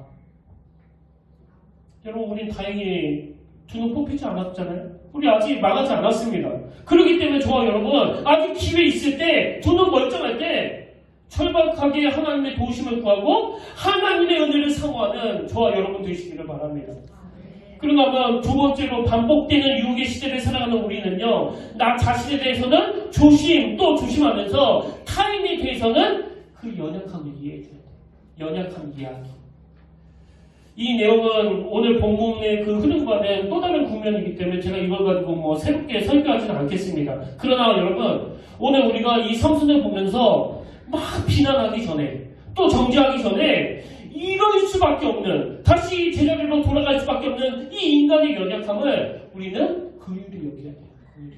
S1: 여러분 우린 다행히 두 눈 뽑히지 않았잖아요. 우리 아직 망하지 않았습니다. 그렇기 때문에 저와 여러분 아직 기회 있을 때 두 눈 멀쩡할 때 철박하게 하나님의 도우심을 구하고 하나님의 은혜를 사모하는 저와 여러분 되시기를 바랍니다. 그런가 하면 두 번째로 반복되는 유혹의 시대를 살아가는 우리는요. 나 자신에 대해서는 또 조심하면서 타인에 대해서는 그 연약함을 이해해줘야 돼요. 연약함 이야기. 이 내용은 오늘 본문의 그 흐름과는 또 다른 국면이기 때문에 제가 이걸 가지고 새롭게 설교하지는 않겠습니다. 그러나 여러분 오늘 우리가 이 삼손을 보면서 막 비난하기 전에 또 정죄하기 전에 이럴 수밖에 없는, 다시 제자리로 돌아갈 수밖에 없는 이 인간의 연약함을 우리는 긍휼히 여겨야 돼요. 긍휼히.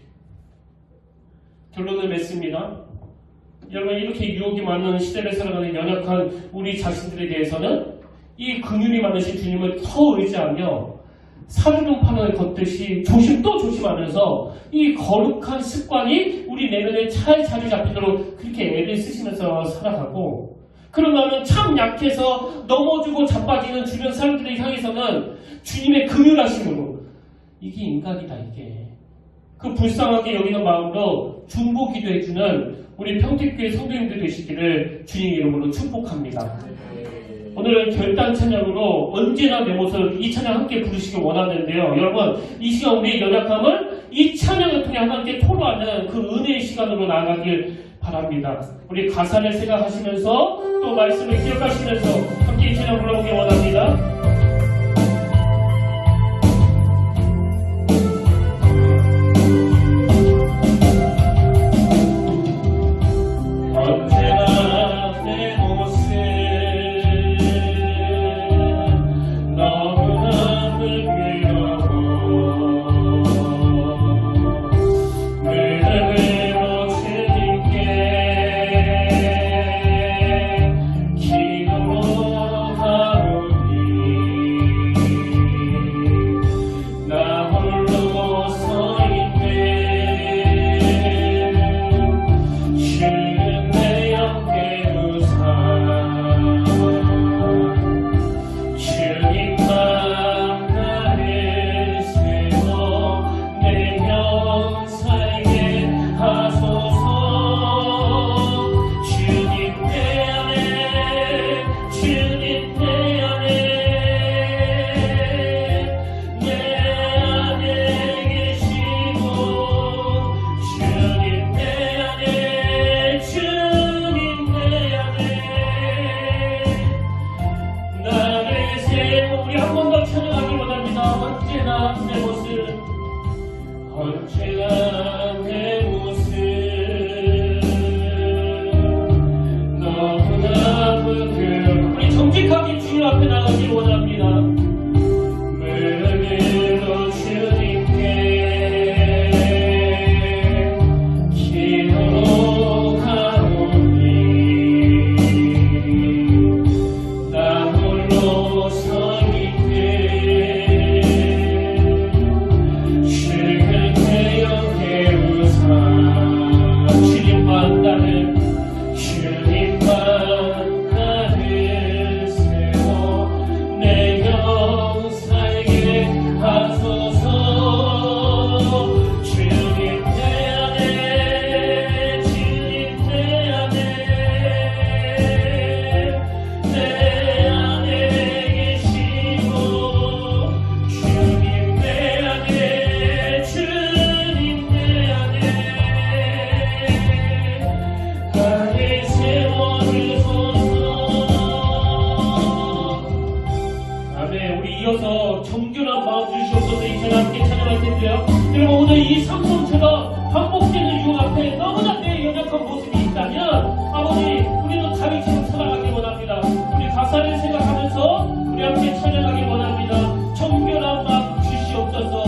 S1: 결론을 맺습니다. 여러분, 이렇게 유혹이 많은 시대를 살아가는 연약한 우리 자신들에 대해서는 이 긍휼이 많으신 주님을 더 의지하며 사르는 판을 걷듯이 또 조심하면서 이 거룩한 습관이 우리 내면에 잘 자리 잡히도록 그렇게 애를 쓰시면서 살아가고, 그러면 참 약해서 넘어지고 자빠지는 주변 사람들을 향해서는 주님의 긍휼하심으로, 이게 인간이다, 이게. 그 불쌍하게 여기는 마음으로 중보 기도해주는 우리 평택교회 성도님들 되시기를 주님 이름으로 축복합니다. 오늘 결단 찬양으로 언제나 내 모습, 이 찬양 함께 부르시기 원하는데요. 여러분, 이 시간 우리의 연약함을 이 찬양을 통해 하나님께 토로하는 그 은혜의 시간으로 나아가길 바랍니다. 우리 가사를 생각하시면서 또 말씀을 기억하시면서 함께 이 찬양 불러보기 원합니다. 정직하게 주님 앞에 나가길 원합니다. 매일도 주님께 기도하오니 나 홀로 서 있네. 주를 태여 깨우사 주님만 나를 정결한 마음 주시옵소서. 이 찬양 함께 찬양할 텐데요. 여러분, 오늘 이 삼손처럼 반복되는 유혹 앞에 너무나 내 연약한 모습이 있다면 아버지, 우리는 다윗처럼 살아가기 원합니다. 우리 가사를 생각하면서 우리 함께 찬양하기 원합니다. 정결한 마음 주시옵소서.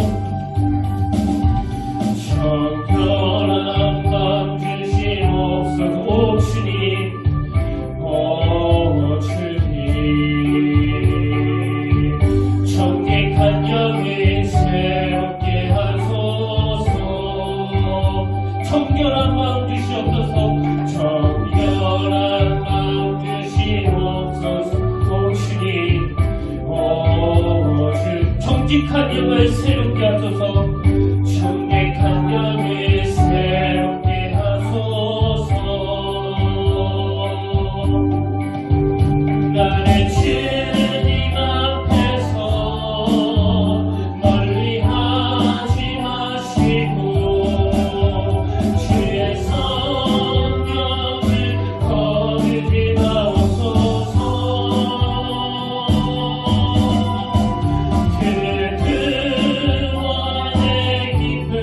S1: 정결한 마음 주시옵소서. 오 주님, 오 주님, 정직한 영을 새롭게 하소서. 정결한 마음 주시옵소서. 정결한 마음 주시옵소서. 오 주님, 오 주, 정직한 영을 새롭게 하소서. 정직한 영을 새롭게 하소서. 나를 주님 앞에서 멀리 하지 마시고 주의 성령을 거두지 마옵소서. 그 구원의 기쁨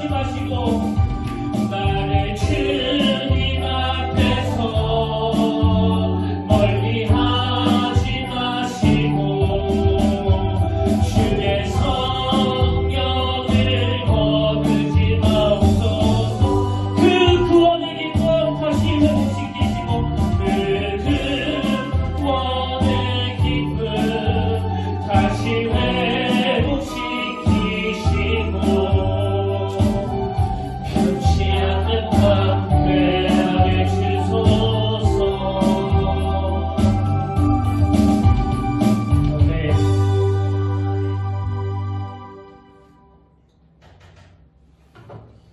S1: 멀리하지 마시고 나를 주님 앞에서 멀리하지 마시고 주의 성령을 거두지 마옵소서. 그 구원의 기쁨 다시 회복시키시고 그 구원의 기쁨 다시 회복시키시고 변치 않는 담대 아래 주소서. 아멘.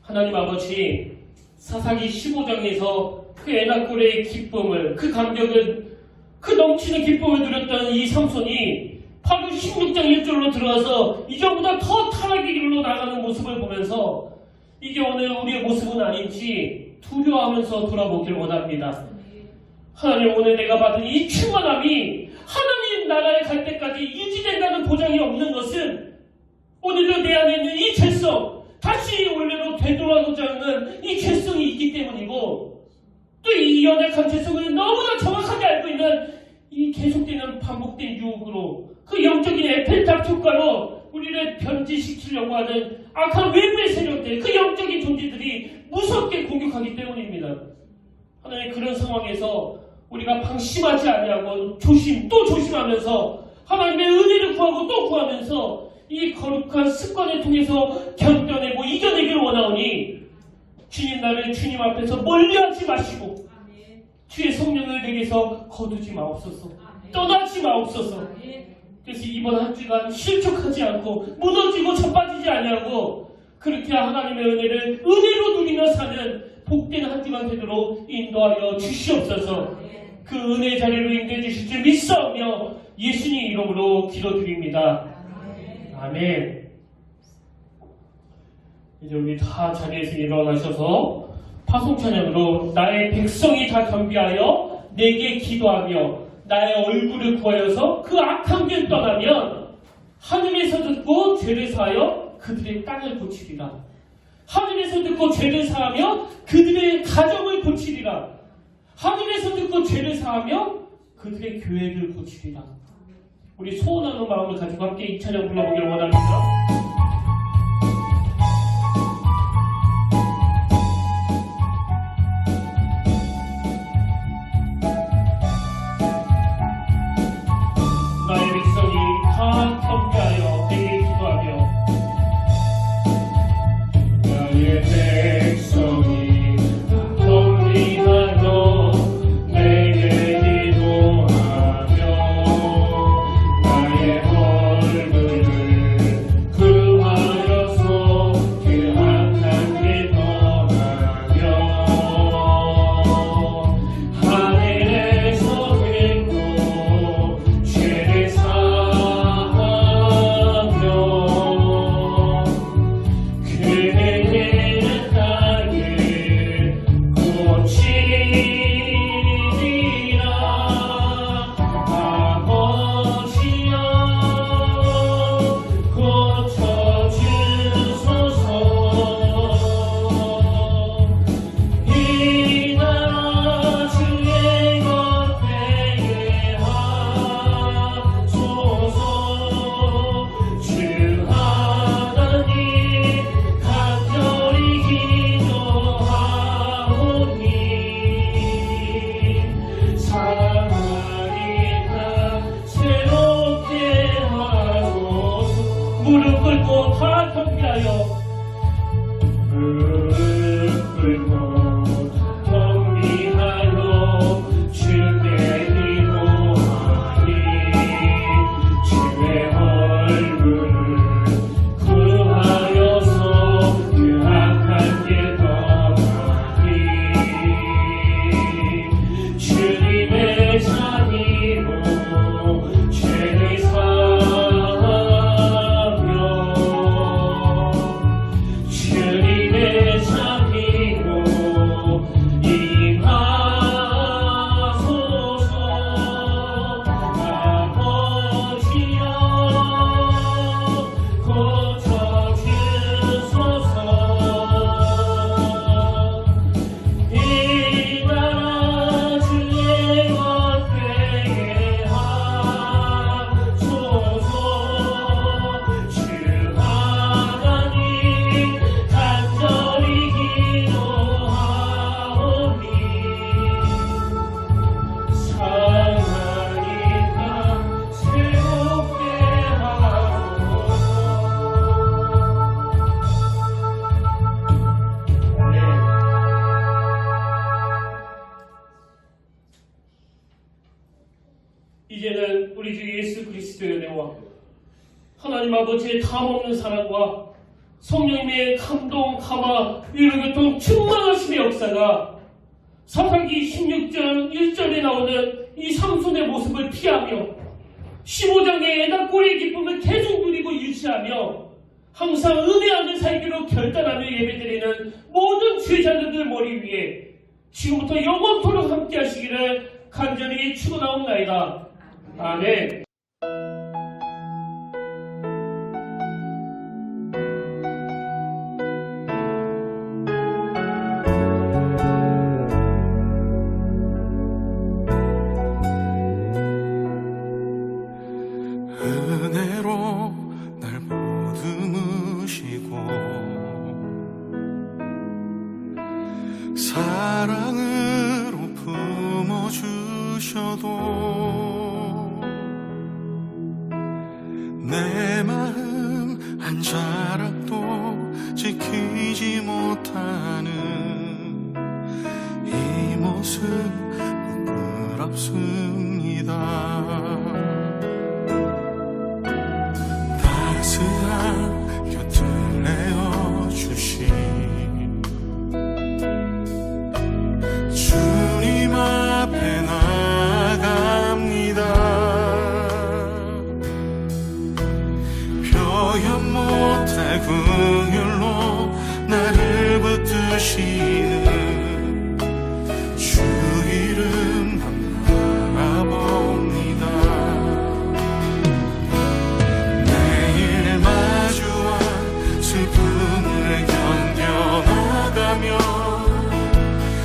S1: 하나님 아버지, 사사기 15장에서 그 에나골의 기쁨을, 그 감격을, 그 넘치는 기쁨을 누렸던 이 삼손이 바로 16장 1절로 들어와서 이전보다 더 타락의 길로 나가는 모습을 보면서 이게 오늘 우리의 모습은 아닌지 두려워하면서 돌아보길 원합니다. 하나님, 오늘 내가 받은 이 충만함이 하나님 나라에 갈 때까지 유지된다는 보장이 없는 것은 오늘도 내 안에 있는 이 죄성, 다시 원래로 되돌아오지 않는 이 죄성이 있기 때문이고, 또 이 연약한 죄성을 너무나 정확하게 알고 있는 이 계속되는 반복된 유혹으로, 그 영적인 에펠탑 효과로 우리를 변질시키려고 하는 악한 외부의 세력들, 그 영적인 존재들이 무섭게 공격하기 때문입니다. 하나님, 그런 상황에서 우리가 방심하지 아니하고 또 조심하면서 하나님의 은혜를 구하고 또 구하면서 이 거룩한 습관을 통해서 견뎌내고 이겨내기를 원하오니 주님, 나를 주님 앞에서 멀리하지 마시고 주의 성령을 내게서 거두지 마옵소서. 떠나지 마옵소서. 그래서 이번 한 주간 실족하지 않고 무너지고 자빠지지 아니하고 그렇게 하나님의 은혜로 누리며 사는 복된 한 주간 되도록 인도하여 주시옵소서. 그 은혜의 자리로 인도해 주실 줄 믿사오며 예수님 이름으로 기도드립니다. 아멘. 이제 우리 다 자리에서 일어나셔서 파송 찬양으로 나의 백성이 다 겸비하여 내게 기도하며 나의 얼굴을 구하여서 그 악한 길 떠나면 하늘에서 듣고 죄를 사하여 그들의 땅을 고치리라. 하늘에서 듣고 죄를 사하며 그들의 가정을 고치리라. 하늘에서 듣고 죄를 사하며 그들의 교회를 고치리라. 우리 소원하는 마음을 가지고 함께 이 찬양 불러보기를 원합니다. 나의 백성이 다 겸비하여 내게 기도하며 나의 백성이 겸비하여 내게 기도하며 나의 얼굴을 아버지의 담없는 사랑과 성령님의 감동, 감화, 위로교통 충만하심의 역사가 사사기 16장 1절에 나오는 이 삼손의 모습을 피하며 15장의 애다꼬리의 기쁨을 계속 누리고 유지하며 항상 은혜 안에 살기로 결단하며 예배드리는 모든 제자들들 머리 위에 지금부터 영원토록 함께 하시기를 간절히 축원하옵나이다. 아멘.
S2: 은혜로 날 보듬으시고 사랑으로 품어주셔도 내 마음 한 자락도 지키지 못하는 이 모습 부끄럽습니다. 따스한 곁을 내어주신 주님 앞에 나갑니다. 표현 못할 긍휼로 나를 붙드시는 주 이름만 바라봅니다. 매일 마주한 슬픔을 견뎌나가며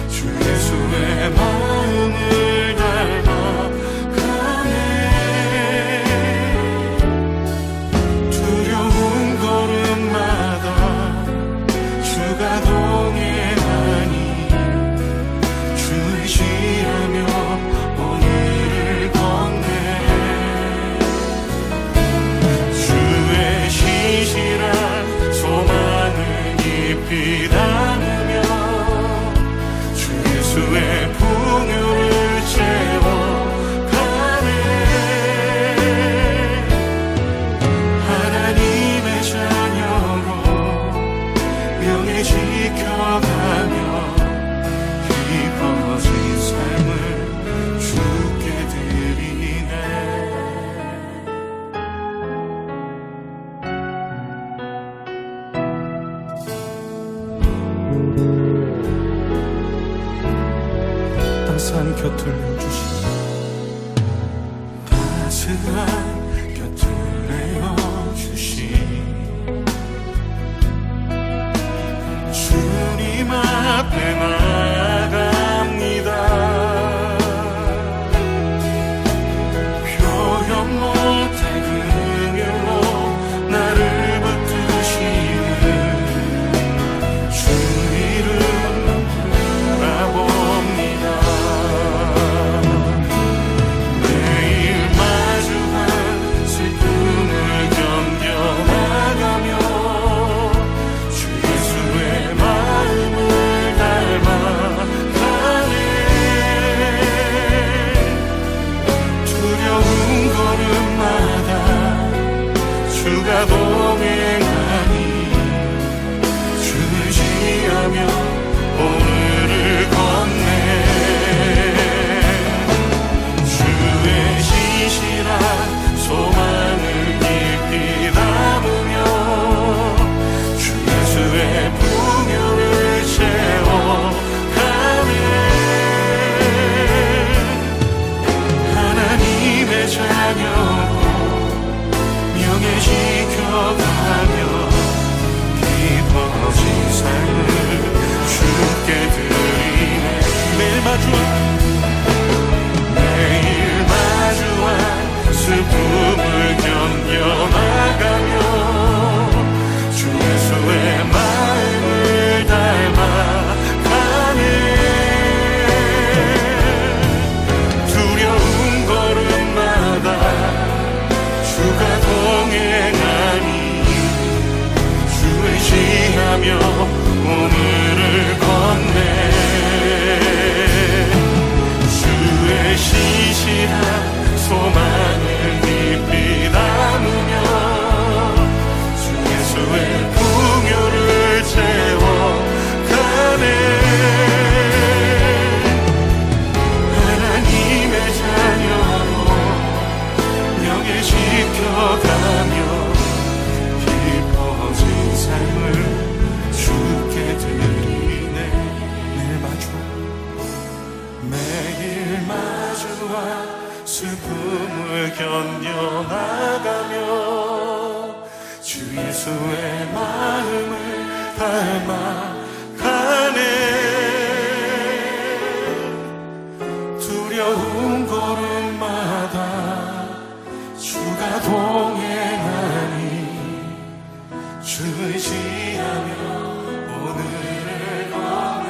S2: 주 예수의 마음을 닮아가네. 두려운 걸음마다 주가 동행하니 주 의지하며 오늘을 걷네. 주의 시시한 소망을 깊이 담으며 주 예수의 풍요를 채워가네. 하나님의 자녀로 명예 지켜가며 깊어진 삶을 주께 드리네. 따스한 곁을 주신 따스한 곁을 내어주신 주님 앞에 나갑니다. 표현 못할 긍휼로 나를 붙드시는 주 이름 바라봅니다. 매일 마주한 슬픔을 견뎌나가며 주 예수의 마음을 닮아가네. 두려운 걸음마다 주가 동행하니 주 의지하며 오늘을 걷네. 주의 신실한 소망을 깊이 담으며 주 예수의 풍요를 채워가네. 하나님의 자녀로 명예 지켜가며 깊어진 삶을 주께 드리네. 매일 마주한 슬픔을 견뎌나가며 주 예수의 마음을 닮아가네. 두려운 걸음마다 주가 동행하니 주 의지하며 오늘을 걷네. 닮아가네. 두려운 걸음마다 주가 동행하니 주 의지하며 오늘을 거네.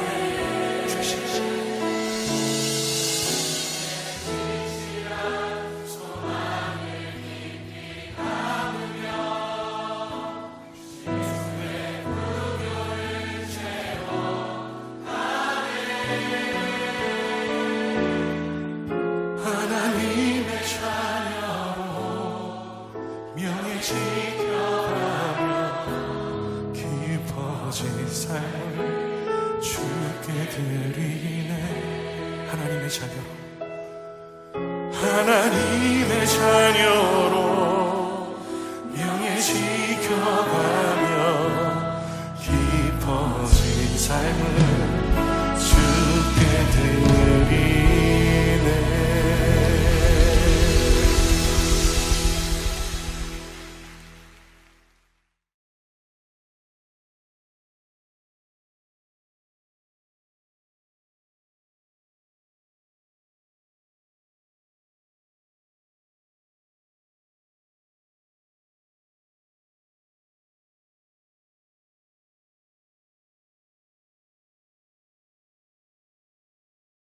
S2: 하나님의 자녀로 명예 지켜가며 깊어진 삶을 주께 드리네. 하나님의 자녀, 하나님의 자녀로 명예 지켜가며 깊어진 삶을